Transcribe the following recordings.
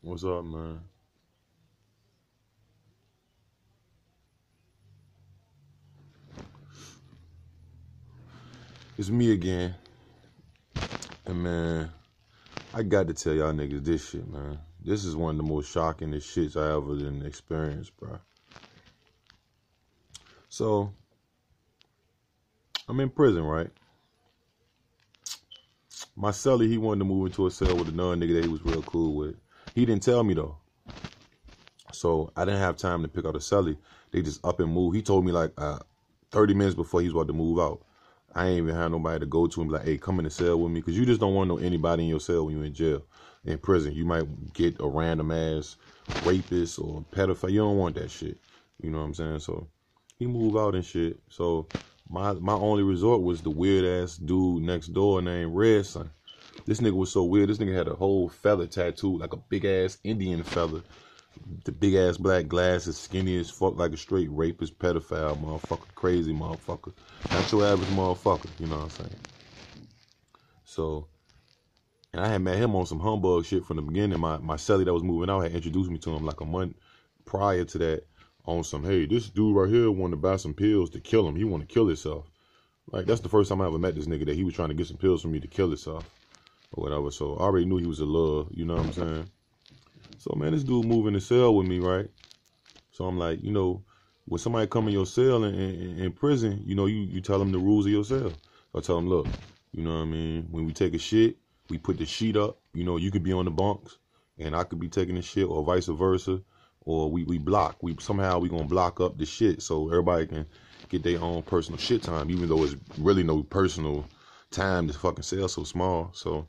What's up, man? It's me again. And man, I got to tell y'all niggas this shit, man. This is one of the most shockingest shits I ever done experienced, bro. So, I'm in prison, right? My cellie, he wanted to move into a cell with another nigga that he was real cool with. He didn't tell me, though. So, I didn't have time to pick out a cellie. They just up and move. He told me like 30 minutes before he was about to move out. I ain't even had nobody to go to and be like, hey, come in the cell with me. Because you just don't want to know anybody in your cell when you're in jail. In prison, you might get a random ass rapist or pedophile. You don't want that shit. You know what I'm saying? So, he moved out and shit. So, my only resort was the weird ass dude next door named Red Son. This nigga was so weird. This nigga had a whole feather tattoo, like a big ass Indian feather. The big ass black glasses, skinny as fuck, like a straight rapist, pedophile, motherfucker, crazy motherfucker. Not your average motherfucker, you know what I'm saying? So, and I had met him on some humbug shit from the beginning. My cellie that was moving out had introduced me to him like a month prior to that on some, hey, this dude right here wanted to buy some pills to kill him. He wanted to kill himself. Like, that's the first time I ever met this nigga that he was trying to get some pills from me to kill himself or whatever. So, I already knew he was a love, you know what I'm saying? So, man, this dude moved in the cell with me, right? So, I'm like, you know, when somebody come in your cell in prison, you know, you tell them the rules of your cell. So I tell them, look, you know what I mean? When we take a shit, we put the sheet up. You know, you could be on the bunks, and I could be taking the shit, or vice versa. Or we block. Somehow we gonna block up the shit so everybody can get their own personal shit time, even though it's really no personal time. This fucking cell so small. So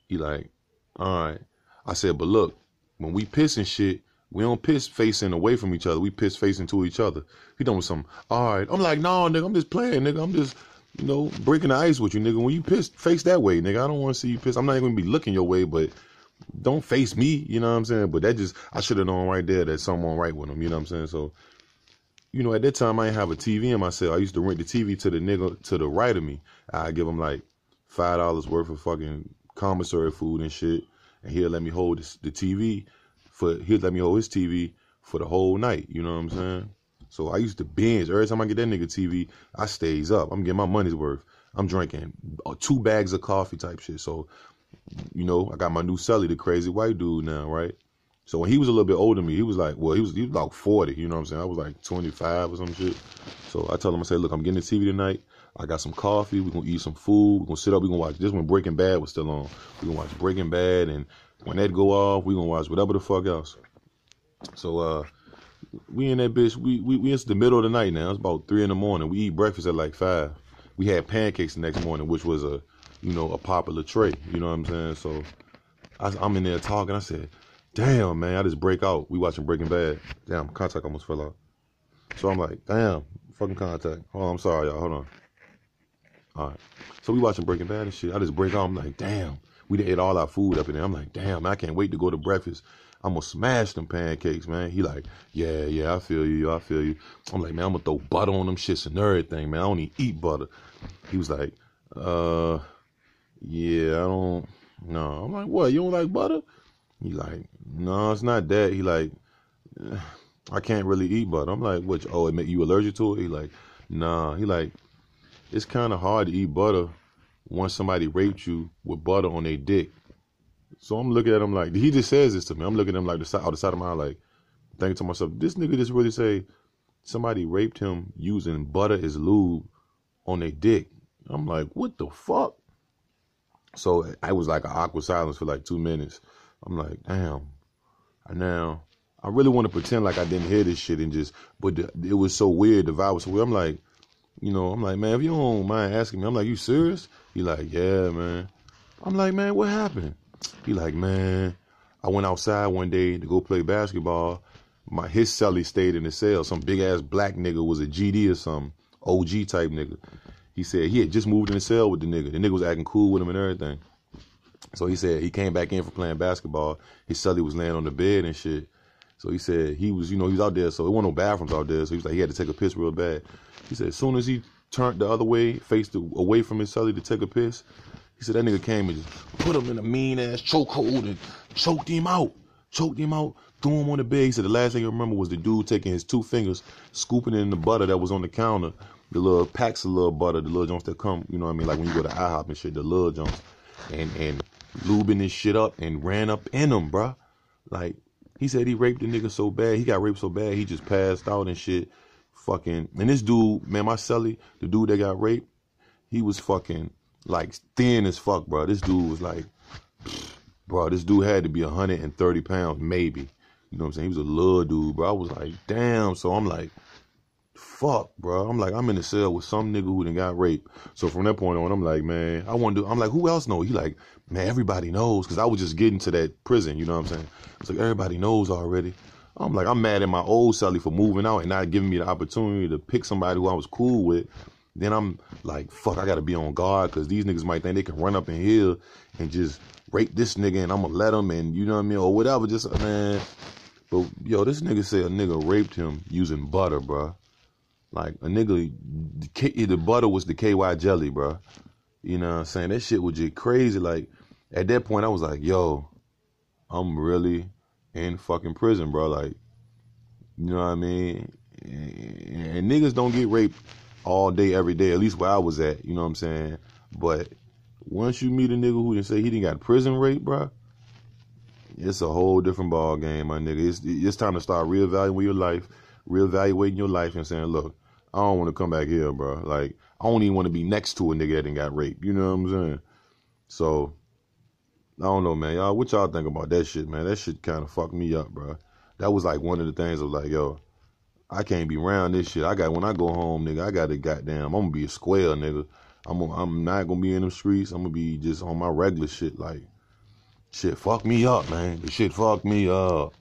he like, all right. I said, but look, when we piss and shit, we don't piss facing away from each other. We piss facing to each other. He done with some, all right. I'm like, no, nigga, I'm just playing, nigga. I'm just, you know, breaking the ice with you, nigga. When you piss, face that way, nigga. I don't want to see you piss. I'm not even going to be looking your way, but don't face me, you know what I'm saying? But that just, I should have known right there that someone right with him, you know what I'm saying? So, you know, at that time, I didn't have a TV in my cell. I used to rent the TV to the nigga to the right of me. I give him like $5 worth of fucking commissary food and shit. And he'll let me hold the TV he'll let me hold his TV for the whole night. You know what I'm saying? So I used to binge. Every time I get that nigga TV, I stays up. I'm getting my money's worth. I'm drinking 2 bags of coffee type shit. So, you know, I got my new cellie, the crazy white dude now, right? So when he was a little bit older than me, he was like, well, he was like 40, you know what I'm saying? I was like 25 or some shit. So I told him, I said, look, I'm getting the TV tonight. I got some coffee. We're going to eat some food. We're going to sit up. We're going to watch this when Breaking Bad was still on. We're going to watch Breaking Bad. And when that go off, we're going to watch whatever the fuck else. So we in that bitch. We into the middle of the night now. It's about 3 in the morning. We eat breakfast at like 5. We had pancakes the next morning, which was a popular trait. You know what I'm saying? So I'm in there talking. I said, damn, man, I just break out. We watching Breaking Bad. Damn, contact almost fell out. So I'm like, damn, fucking contact. Hold on, I'm sorry, y'all. Hold on. All right. So we watching Breaking Bad and shit. I just break out. I'm like, damn. We done ate all our food up in there. I'm like, damn, man, I can't wait to go to breakfast. I'm going to smash them pancakes, man. He like, yeah, I feel you. I'm like, man, I'm going to throw butter on them shits and everything, man. I don't even eat butter. He was like, yeah, I don't. No. I'm like, what? You don't like butter? He like, no, it's not that. He like, I can't really eat butter. I'm like, what? Oh, it make you allergic to it? He like, nah. He like, it's kind of hard to eat butter once somebody raped you with butter on their dick. So I'm looking at him like, he just says this to me. I'm looking at him like out the side of my eye, like, thinking to myself, this nigga just really say somebody raped him using butter as lube on their dick. I'm like, what the fuck? So I was like an awkward silence for like 2 minutes. I'm like, damn. Now, I really want to pretend like I didn't hear this shit and just, but it was so weird. The vibe was so weird. I'm like, you know, I'm like, man, if you don't mind asking me, I'm like, you serious? He like, yeah, man. I'm like, man, what happened? He like, man, I went outside one day to go play basketball. His cellie stayed in the cell. Some big ass black nigga was a GD or some OG type nigga. He said he had just moved in the cell with the nigga. The nigga was acting cool with him and everything. So he said he came back in for playing basketball. His cellie was laying on the bed and shit. So he said he was, he was out there. So there wasn't no bathrooms out there. So he was like, he had to take a piss real bad. He said as soon as he turned the other way, faced away from his cellie to take a piss, he said that nigga came and just put him in a mean ass chokehold and choked him out, threw him on the bed. He said the last thing he remember was the dude taking his 2 fingers, scooping it in the butter that was on the counter, the little packs of little butter, the little joints that come, you know what I mean, like when you go to IHOP and shit, the little joints, and lubing this shit up and ran up in him, bruh. Like, he said he raped the nigga so bad, he got raped so bad, he just passed out and shit. Fucking, and this dude, man, my celly, the dude that got raped, he was fucking, like, thin as fuck, bro. This dude was like, bro, this dude had to be 130 pounds, maybe. You know what I'm saying? He was a little dude, bro. I was like, damn. So I'm like, fuck, bro. I'm like, I'm in the cell with some nigga who done got raped. So from that point on, I'm like, man, I want to do, I'm like, who else knows? He like, man, everybody knows. Because I was just getting to that prison, you know what I'm saying? It's like, everybody knows already. I'm like, I'm mad at my old celly for moving out and not giving me the opportunity to pick somebody who I was cool with. Then I'm like, fuck, I got to be on guard because these niggas might think they can run up in here and just rape this nigga and I'm going to let them and you know what I mean? Or whatever, just, man. But, yo, this nigga said a nigga raped him using butter, bro. Like, a nigga, the butter was the KY jelly, bro. You know what I'm saying? That shit was just crazy. Like, at that point, I was like, yo, I'm really in fucking prison, bro. Like, you know what I mean? And niggas don't get raped all day, every day, at least where I was at, you know what I'm saying? But once you meet a nigga who didn't say he didn't got prison rape, bro, it's a whole different ball game, my nigga. It's time to start reevaluating your life and saying, look, I don't want to come back here, bro. Like, I don't even want to be next to a nigga that done got raped. You know what I'm saying? So, I don't know, man. Y'all, what y'all think about that shit, man? That shit kind of fucked me up, bro. That was like one of the things I was like, yo, I can't be around this shit. When I go home, nigga, I got to goddamn, I'm going to be a square, nigga. I'm not going to be in them streets. I'm going to be just on my regular shit. Like, shit fucked me up, man. The shit fucked me up.